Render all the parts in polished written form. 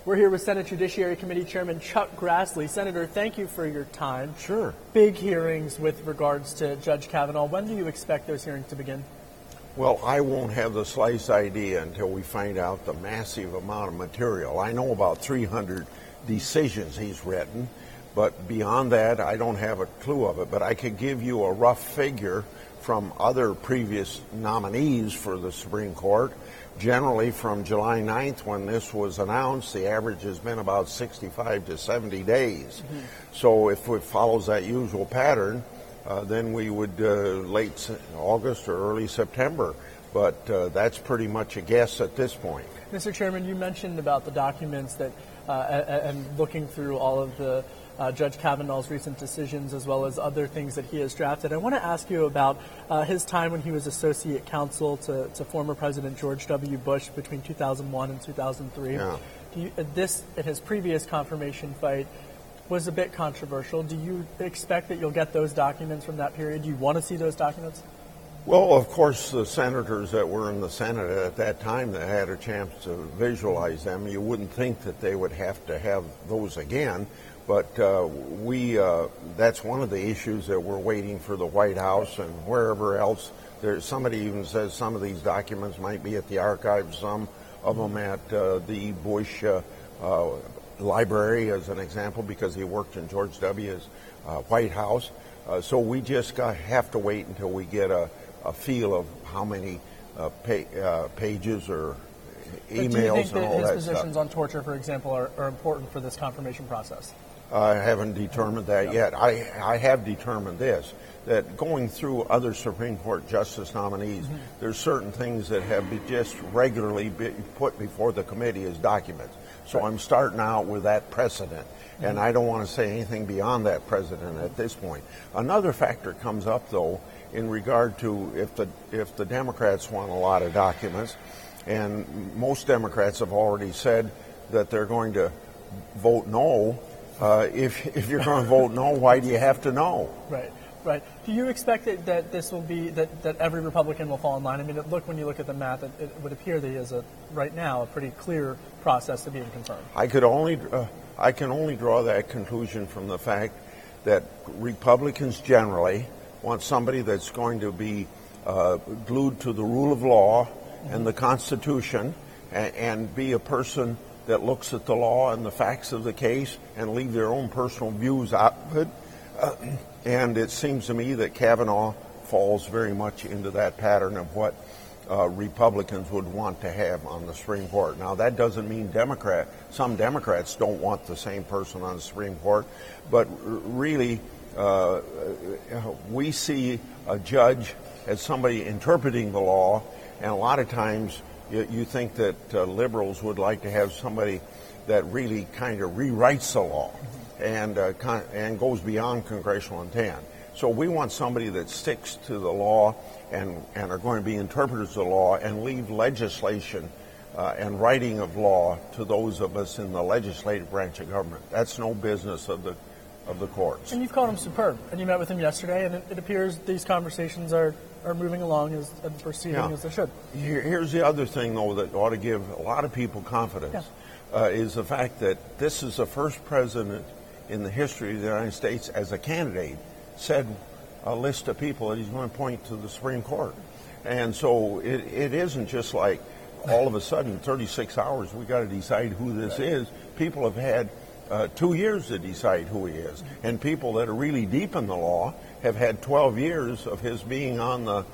We're here with Senate Judiciary Committee Chairman Chuck Grassley. Senator, thank you for your time. Sure. Big hearings with regards to Judge Kavanaugh. When do you expect those hearings to begin? Well, I won't have the slightest idea until we find out the massive amount of material. I know about 300 decisions he's written, but beyond that, I don't have a clue of it. But I could give you a rough figure from other previous nominees for the Supreme Court. Generally, from July 9th, when this was announced, the average has been about 65 to 70 days. Mm-hmm. So if it follows that usual pattern, then we would late August or early September. But that's pretty much a guess at this point. Mr. Chairman, you mentioned about the documents that and looking through all of the Judge Kavanaugh's recent decisions as well as other things that he has drafted. I want to ask you about his time when he was associate counsel to former President George W. Bush between 2001 and 2003. Yeah. This, in his previous confirmation fight, was a bit controversial. Do you expect that you'll get those documents from that period? Do you want to see those documents? Well, of course, the senators that were in the Senate at that time that had a chance to visualize them, you wouldn't think that they would have to have those again. But that's one of the issues that we're waiting for the White House and wherever else. Somebody even says some of these documents might be at the archives, some of them at the Bush library, as an example, because he worked in George W.'s White House. So we just have to wait until we get a feel of how many pages or emails and all that stuff. Do you think that his positions on torture, for example, are important for this confirmation process? I haven't determined that yet. I have determined this, that going through other Supreme Court justice nominees, mm-hmm. there's certain things that have just regularly been put before the committee as documents. So right. I'm starting out with that precedent, mm-hmm. and I don't want to say anything beyond that precedent at this point. Another factor comes up, though, in regard to if the Democrats want a lot of documents, and most Democrats have already said that they're going to vote no. If you're going to vote no, why do you have to know? Right. Do you expect that this will be that every Republican will fall in line? I mean, when you look at the math, it would appear that he has right now a pretty clear process to being confirmed. I can only draw that conclusion from the fact that Republicans generally want somebody that's going to be glued to the rule of law mm-hmm. and the Constitution, and be a person that looks at the law and the facts of the case and leave their own personal views out of it. And it seems to me that Kavanaugh falls very much into that pattern of what Republicans would want to have on the Supreme Court. Now, that doesn't mean some Democrats don't want the same person on the Supreme Court, but really we see a judge as somebody interpreting the law, and a lot of times you think that liberals would like to have somebody that really kind of rewrites the law and goes beyond congressional intent. So we want somebody that sticks to the law and are going to be interpreters of the law and leave legislation and writing of law to those of us in the legislative branch of government. That's no business of the courts. And you've called him superb, and you met with him yesterday, and it appears these conversations are moving along and proceeding as they should. Here's the other thing, though, that ought to give a lot of people confidence, is the fact that this is the first president in the history of the United States as a candidate said a list of people that he's going to appoint to the Supreme Court. And so it isn't just like all of a sudden, 36 hours, we got to decide who this is. People have had 2 years to decide who he is. And people that are really deep in the law have had 12 years of his being on the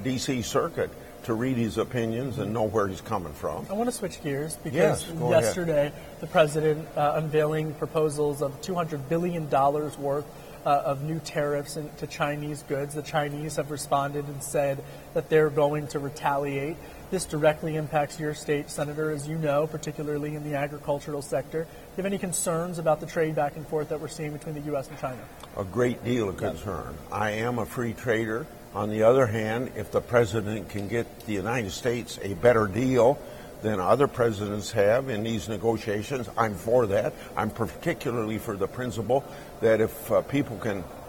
D.C. circuit to read his opinions and know where he's coming from. I want to switch gears because yesterday the president unveiling proposals of $200 billion worth of new tariffs to Chinese goods. The Chinese have responded and said that they're going to retaliate. This directly impacts your state, Senator, as you know, particularly in the agricultural sector. Do you have any concerns about the trade back and forth that we're seeing between the U.S. and China? A great deal of concern. I am a free trader. On the other hand, if the president can get the United States a better deal than other presidents have in these negotiations, I'm for that. I'm particularly for the principle that if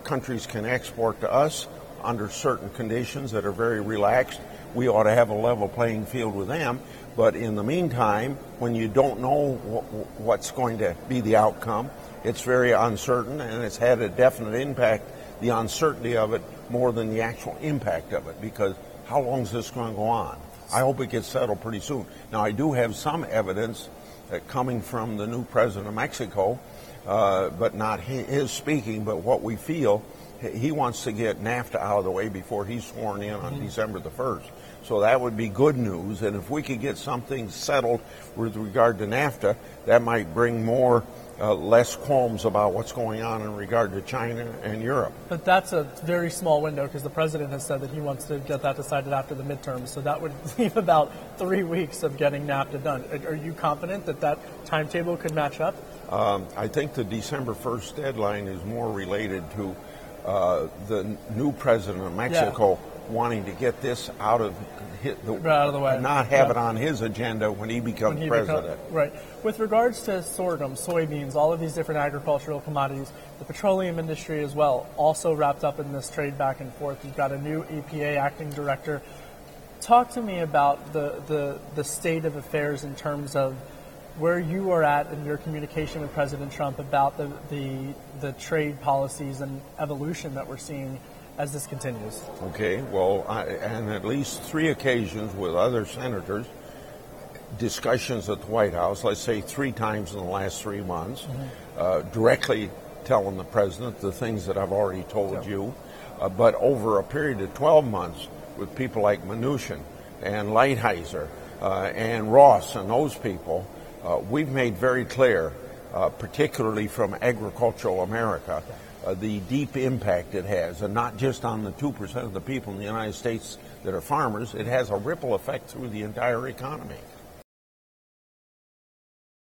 countries can export to us under certain conditions that are very relaxed, we ought to have a level playing field with them. But in the meantime, when you don't know what's going to be the outcome, it's very uncertain, and it's had a definite impact, the uncertainty of it, more than the actual impact of it, because how long is this going to go on? I hope it gets settled pretty soon. Now, I do have some evidence coming from the new president of Mexico, but not his speaking, but what we feel, he wants to get Nafta out of the way before he's sworn in on December the 1st. So that would be good news, and if we could get something settled with regard to Nafta, that might bring less qualms about what's going on in regard to China and Europe. But that's a very small window, because the president has said that he wants to get that decided after the midterms. So that would leave about 3 weeks of getting NAFTA done. Are you confident that that timetable could match up? I think the December 1st deadline is more related to the new president of Mexico wanting to get this out of the way, not have it on his agenda when he becomes president. Right. With regards to sorghum, soybeans, all of these different agricultural commodities, the petroleum industry as well, also wrapped up in this trade back and forth. You've got a new EPA acting director. Talk to me about the state of affairs in terms of where you are at in your communication with President Trump about the trade policies and evolution that we're seeing as this continues. Okay, well, on at least 3 occasions with other senators, discussions at the White House, let's say 3 times in the last 3 months, directly telling the president the things that I've already told you, but over a period of 12 months with people like Mnuchin and Lighthizer and Ross and those people, we've made very clear, particularly from agricultural America, the deep impact it has, and not just on the 2% of the people in the United States that are farmers. It has a ripple effect through the entire economy.